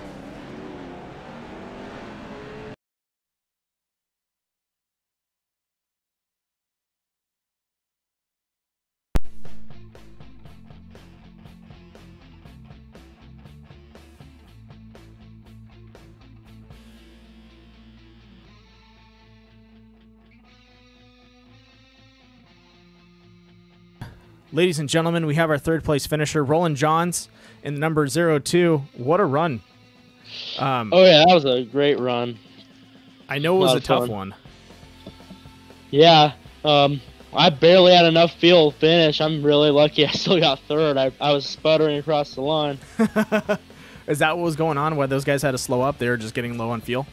Ladies and gentlemen, we have our third place finisher, Roland Johns, in the number 02. What a run. Oh, yeah, that was a great run. I know it was a tough one. Yeah, I barely had enough fuel to finish. I'm really lucky I still got third. I was sputtering across the line. Is that what was going on? Why those guys had to slow up? They were just getting low on fuel?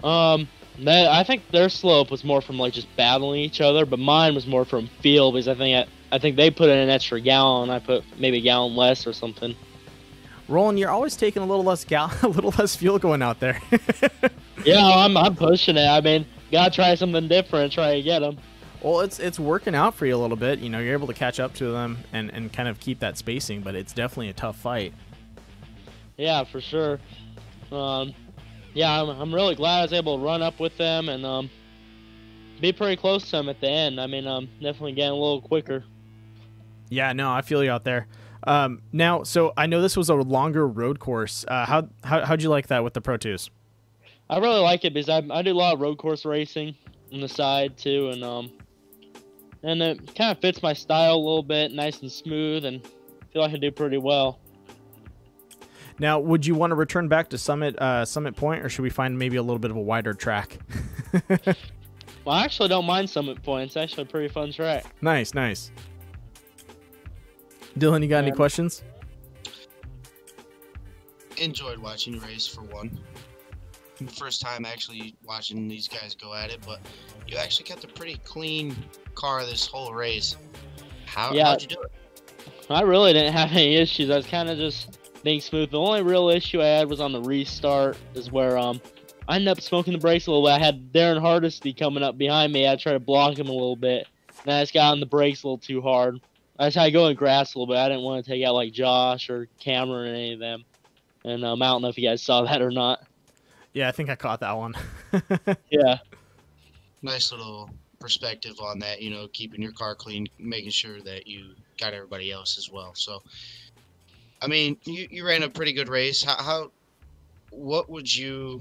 I think their slope was more from like just battling each other, but mine was more from fuel because I think they put in an extra gallon. I put maybe a gallon less or something. Roland, you're always taking a little less fuel going out there. Yeah, I'm pushing it. I mean, gotta try something different, try to get them. Well, it's working out for you a little bit. You know, you're able to catch up to them and kind of keep that spacing, but it's definitely a tough fight. Yeah, for sure. Yeah, I'm really glad I was able to run up with them and be pretty close to them at the end. I mean, definitely getting a little quicker. Yeah, no, I feel you out there. Now, so I know this was a longer road course. How'd you like that with the Pro2s? I really like it because I do a lot of road course racing on the side too, and it kind of fits my style a little bit, nice and smooth, and I feel like I do pretty well. Now, would you want to return back to Summit Point, or should we find maybe a little bit of a wider track? Well, I actually don't mind Summit Point. It's actually a pretty fun track. Nice. Dylan, you got any questions? Enjoyed watching you race for one. First time actually watching these guys go at it, but you actually kept a pretty clean car this whole race. How'd you do it? I really didn't have any issues. I was kind of just being smooth. The only real issue I had was on the restart, is where I ended up smoking the brakes a little bit. I had Darren Hardesty coming up behind me. I tried to block him a little bit, and I just got on the brakes a little too hard. I just had to go in grass a little bit. I didn't want to take out like Josh or Cameron or any of them. And I don't know if you guys saw that or not. Yeah, I think I caught that one. Yeah. Nice little perspective on that, you know, keeping your car clean, making sure that you got everybody else as well. So, I mean, you ran a pretty good race. What would you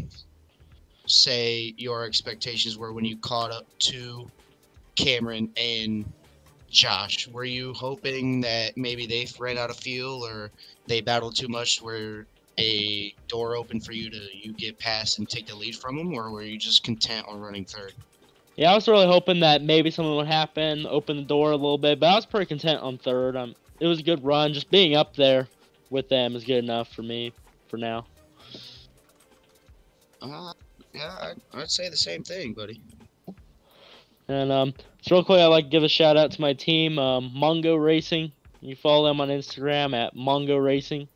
say your expectations were when you caught up to Cameron and Josh? Were you hoping that maybe they ran out of fuel or they battled too much where a door opened for you get past and take the lead from them, or were you just content on running third? Yeah, I was really hoping that maybe something would happen, open the door a little bit, but I was pretty content on third. It was a good run. Just being up there with them is good enough for me for now. Yeah, I'd say the same thing, buddy. And just real quick, I'd like to give a shout out to my team, Mongo Racing. You follow them on Instagram at Mongo Racing.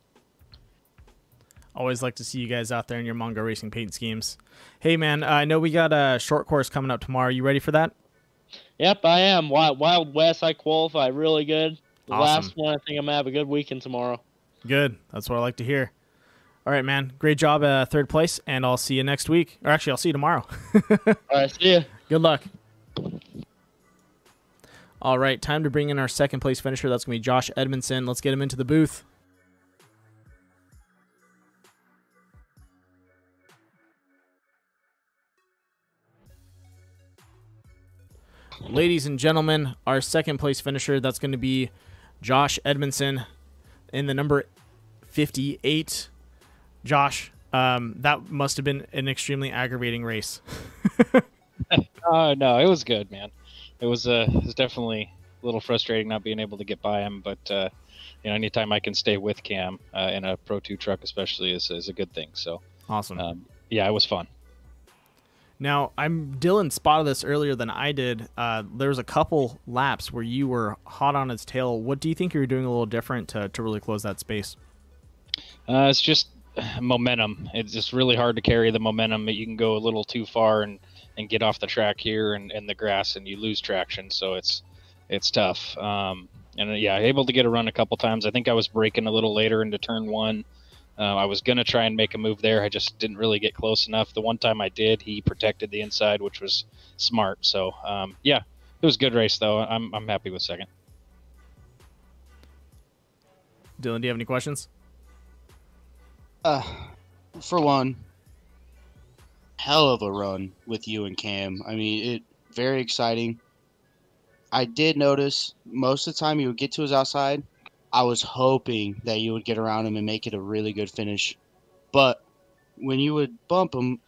Always like to see you guys out there in your Mongo Racing paint schemes. Hey, man, I know we got a short course coming up tomorrow. You ready for that? Yep, I am. Wild West, I qualify really good. The Awesome. last one, I think I'm going to have a good weekend tomorrow. Good. That's what I like to hear. All right, man. Great job, third place, and I'll see you next week. Or actually, I'll see you tomorrow. All right, see ya. Good luck. All right, time to bring in our second place finisher. That's going to be Josh Edmondson. Let's get him into the booth. Ladies and gentlemen, our second place finisher, that's going to be Josh Edmondson in the number 58. Josh, that must have been an extremely aggravating race. No, it was good, man. It was definitely a little frustrating not being able to get by him, but anytime I can stay with Cam in a Pro2 truck especially is a good thing. So awesome. Yeah, it was fun. Now, Dylan spotted this earlier than I did. There was a couple laps where you were hot on its tail. What do you think you were doing a little different to really close that space? It's just momentum. It's just really hard to carry the momentum. You can go a little too far and get off the track here and the grass, and you lose traction. So it's tough. Able to get a run a couple times. I think I was braking a little later into turn one. I was going to try and make a move there. I just didn't really get close enough. The one time I did, he protected the inside, which was smart. So, it was a good race, though. I'm happy with second. Dylan, do you have any questions? For one, hell of a run with you and Cam. I mean, very exciting. I did notice most of the time you would get to his outside, I was hoping that you would get around him and make it a really good finish. But when you would bump him,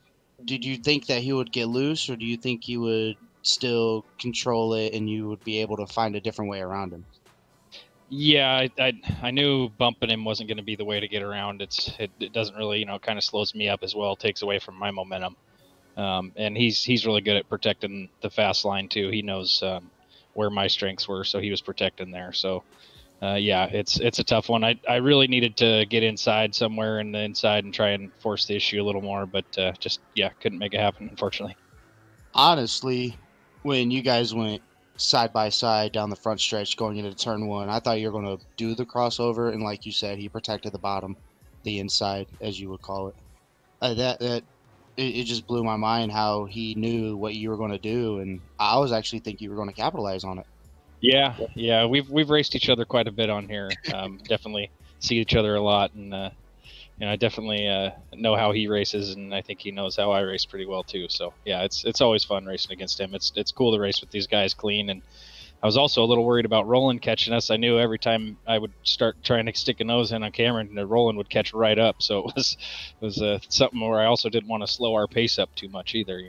did you think that he would get loose, or do you think you would still control it and you would be able to find a different way around him? Yeah, I knew bumping him wasn't going to be the way to get around. It doesn't really, kind of slows me up as well. Takes away from my momentum. And he's really good at protecting the fast line too. He knows where my strengths were, so he was protecting there. So it's a tough one. I really needed to get inside somewhere in the inside and try and force the issue a little more, but couldn't make it happen, unfortunately. Honestly, when you guys went side by side down the front stretch going into turn one, I thought you were going to do the crossover, and like you said, he protected the bottom, the inside, as you would call it. It just blew my mind how he knew what you were going to do, and I was actually thinking you were going to capitalize on it. Yeah, we've raced each other quite a bit on here. Definitely see each other a lot, and I definitely know how he races, and I think he knows how I race pretty well too. So yeah, it's always fun racing against him. It's cool to race with these guys clean. And I was also a little worried about Roland catching us. I knew every time I would start trying to stick a nose in on Cameron, Roland would catch right up. So it was something where I also didn't want to slow our pace up too much either.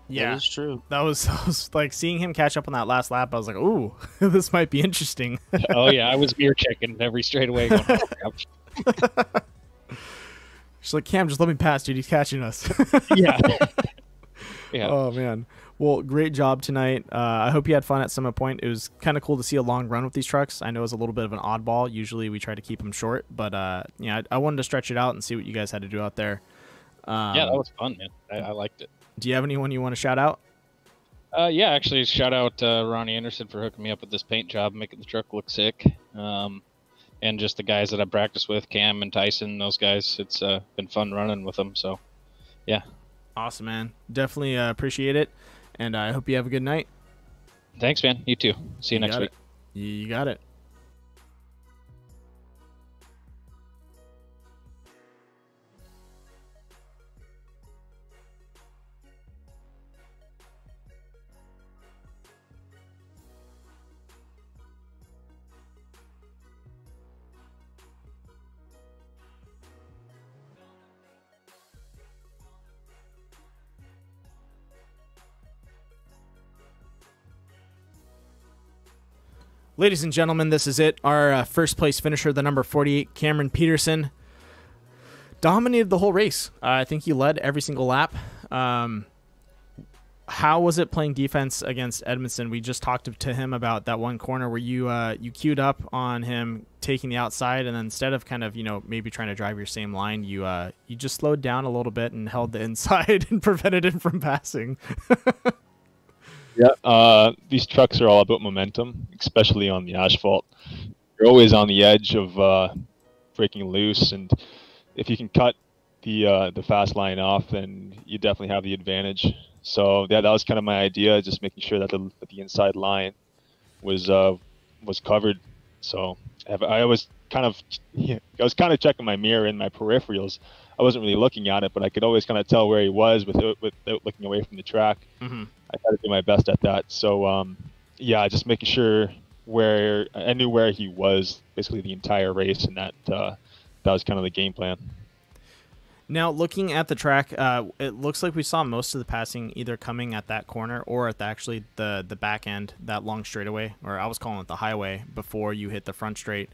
Yeah, that is true. That was like seeing him catch up on that last lap. I was like, "Ooh, this might be interesting." Oh yeah, I was mirror checking every straightaway. Going, oh, crap. She's like, "Cam, just let me pass, dude. He's catching us." Yeah. Yeah. Oh man. Well, great job tonight. I hope you had fun at Summit Point. It was kind of cool to see a long run with these trucks. I know it was a little bit of an oddball. Usually we try to keep them short, but yeah, I wanted to stretch it out and see what you guys had to do out there. Yeah, that was fun, man. I liked it. Do you have anyone you want to shout out? Yeah, actually, shout out Ronnie Anderson for hooking me up with this paint job, making the truck look sick. And just the guys that I practice with, Cam and Tyson, those guys. It's been fun running with them. So, yeah. Awesome, man. Definitely appreciate it. And I hope you have a good night. Thanks, man. You too. See you next week. You got it. Ladies and gentlemen, this is it. Our first place finisher, the number 48, Cameron Peterson, dominated the whole race. I think he led every single lap. How was it playing defense against Edmondson? We just talked to him about that one corner where you queued up on him taking the outside, and then instead of kind of maybe trying to drive your same line, you just slowed down a little bit and held the inside and prevented him from passing. Yeah, these trucks are all about momentum, especially on the asphalt. You're always on the edge of breaking loose, and if you can cut the fast line off, then you definitely have the advantage. So yeah, that was kind of my idea, just making sure that the inside line was covered. So I was kind of checking my mirror and my peripherals. I wasn't really looking at it, but I could always kind of tell where he was without looking away from the track. Mm-hmm. I tried to do my best at that. So, yeah, just making sure I knew where he was basically the entire race, and that was kind of the game plan. Now, looking at the track, it looks like we saw most of the passing either coming at that corner or at the back end, that long straightaway, or I was calling it the highway, before you hit the front straight.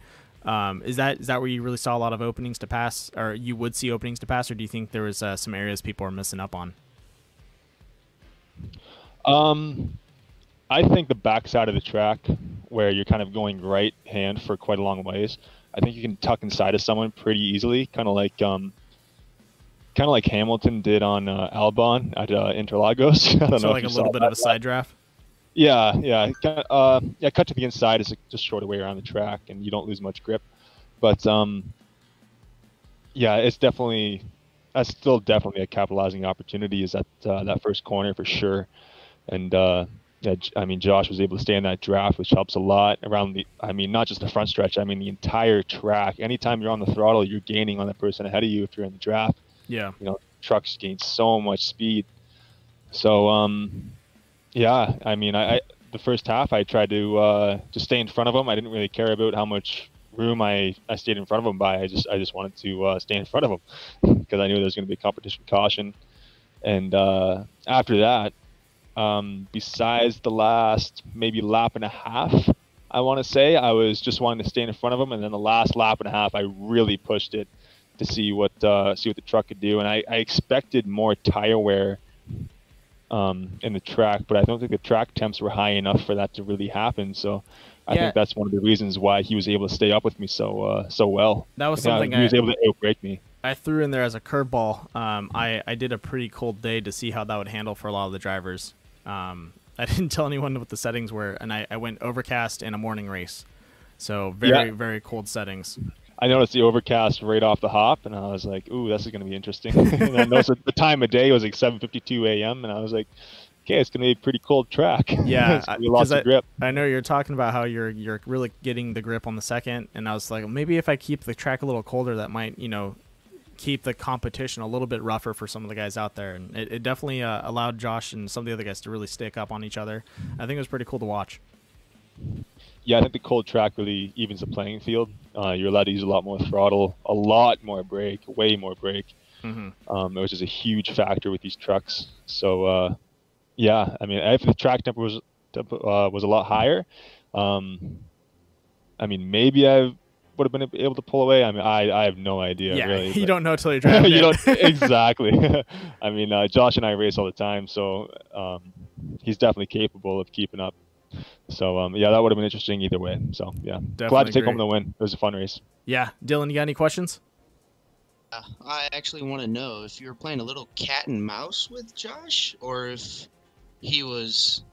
Is that where you really saw a lot of openings to pass, or you would see openings to pass, or do you think there was some areas people were missing up on? I think the back side of the track, where you're kind of going right hand for quite a long ways, I think you can tuck inside of someone pretty easily, kind of like Hamilton did on Albon at Interlagos. I don't know like a little bit of a side draft. Yeah. Cut to the inside is just short way around the track, and you don't lose much grip. But yeah, that's still definitely a capitalizing opportunity. Is that first corner for sure. And Josh was able to stay in that draft, which helps a lot around not just the front stretch. The entire track. Anytime you're on the throttle, you're gaining on the person ahead of you if you're in the draft. Yeah. Trucks gain so much speed. So, yeah, the first half I tried to just stay in front of them. I didn't really care about how much room I stayed in front of them by. I just wanted to stay in front of them because I knew there was going to be a competition caution. And after that, besides the last maybe lap and a half, I want to say, I was just wanting to stay in front of them. And then the last lap and a half, I really pushed it to see what the truck could do. And I expected more tire wear in the track, but I don't think the track temps were high enough for that to really happen. So I think that's one of the reasons why he was able to stay up with me so well. That was something he was able to outbrake me. I threw in there as a curveball. I did a pretty cold day to see how that would handle for a lot of the drivers. I didn't tell anyone what the settings were, and I went overcast in a morning race. So very cold settings. I noticed the overcast right off the hop, and I was like, ooh, this is going to be interesting. And I noticed the time of day was like 7:52 a.m., and I was like, okay, it's going to be a pretty cold track. Yeah, lots of grip. I know you're talking about how you're really getting the grip on the second, and I was like, maybe if I keep the track a little colder, that might, you know, keep the competition a little bit rougher for some of the guys out there. And it definitely allowed Josh and some of the other guys to really stick up on each other. I think it was pretty cool to watch. Yeah, I think the cold track really evens the playing field. You're allowed to use a lot more throttle, a lot more brake, way more brake, which is a huge factor with these trucks. So, yeah, I mean, if the track temp was a lot higher, I mean, maybe I would have been able to pull away. I mean, I have no idea. Yeah, really, you don't know till you drive. You don't exactly. I mean, Josh and I race all the time, so he's definitely capable of keeping up. So yeah, that would have been interesting either way. So yeah, Definitely glad to take home the win. It was a fun race. Yeah, Dylan, you got any questions? I actually want to know if you were playing a little cat and mouse with Josh, or if he was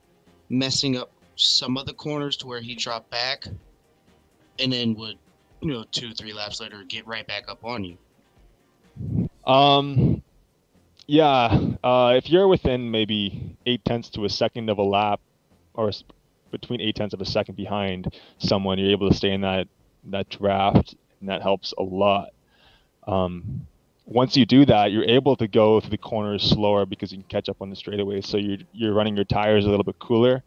messing up some of the corners to where he dropped back and then would, 2-3 laps later get right back up on you. Yeah, if you're within maybe 0.8 to a second of a lap, or between 0.8 of a second behind someone, you're able to stay in that draft, and that helps a lot. Once you do that, you're able to go through the corners slower because you can catch up on the straightaway. So you're running your tires a little bit cooler.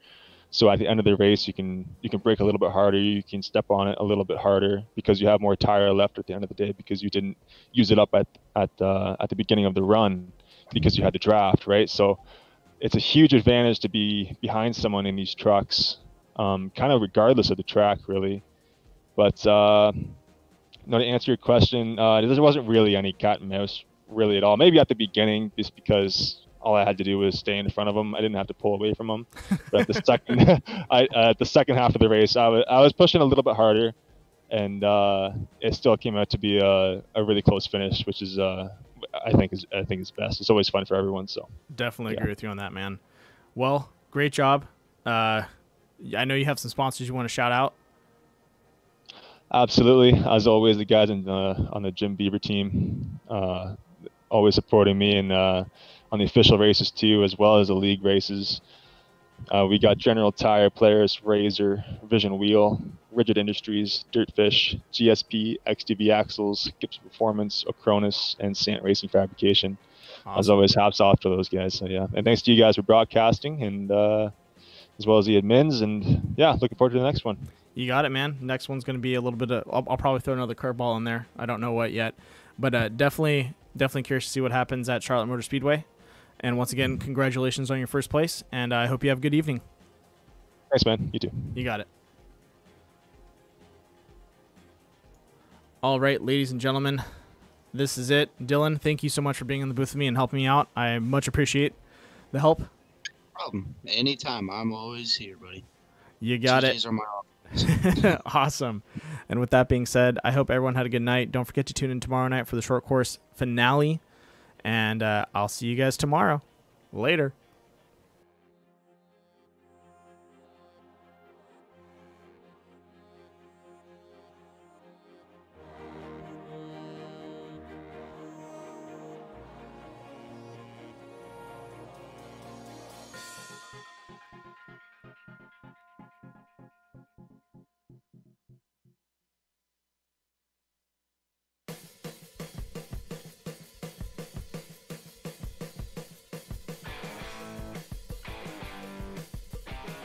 So at the end of the race, you can brake a little bit harder. You can step on it a little bit harder because you have more tire left at the end of the day because you didn't use it up at the beginning of the run because you had to draft, right? So it's a huge advantage to be behind someone in these trucks, kind of regardless of the track, really. But to answer your question, there wasn't really any cat and mouse really at all. Maybe at the beginning, just because all I had to do was stay in front of them. I didn't have to pull away from them. But at the second, the second half of the race, I was pushing a little bit harder, and it still came out to be a really close finish, which is I think is best. It's always fun for everyone. So definitely agree with you on that, man. Well, great job. I know you have some sponsors you want to shout out. Absolutely, as always, the guys on the Jim Bieber team, always supporting me, and on the official races too, as well as the league races. We got General Tire, Polaris, Razor, Vision Wheel, Rigid Industries, Dirtfish, GSP, XDB Axles, Gibbs Performance, Ocronus, and Sant Racing Fabrication. Awesome. As always, hats off to those guys. So yeah, and thanks to you guys for broadcasting, and as well as the admins, and yeah, looking forward to the next one. You got it, man. Next one's going to be a little bit of, I'll probably throw another curveball in there. I don't know what yet, but definitely curious to see what happens at Charlotte Motor Speedway. And once again, congratulations on your first place, and I hope you have a good evening. Thanks, man. You too. You got it. All right, ladies and gentlemen, this is it. Dylan, thank you so much for being in the booth with me and helping me out. I much appreciate the help. No problem. Anytime. I'm always here, buddy. You got Tuesdays it. Are my office. Awesome. And with that being said, I hope everyone had a good night. Don't forget to tune in tomorrow night for the short course finale. And I'll see you guys tomorrow. Later.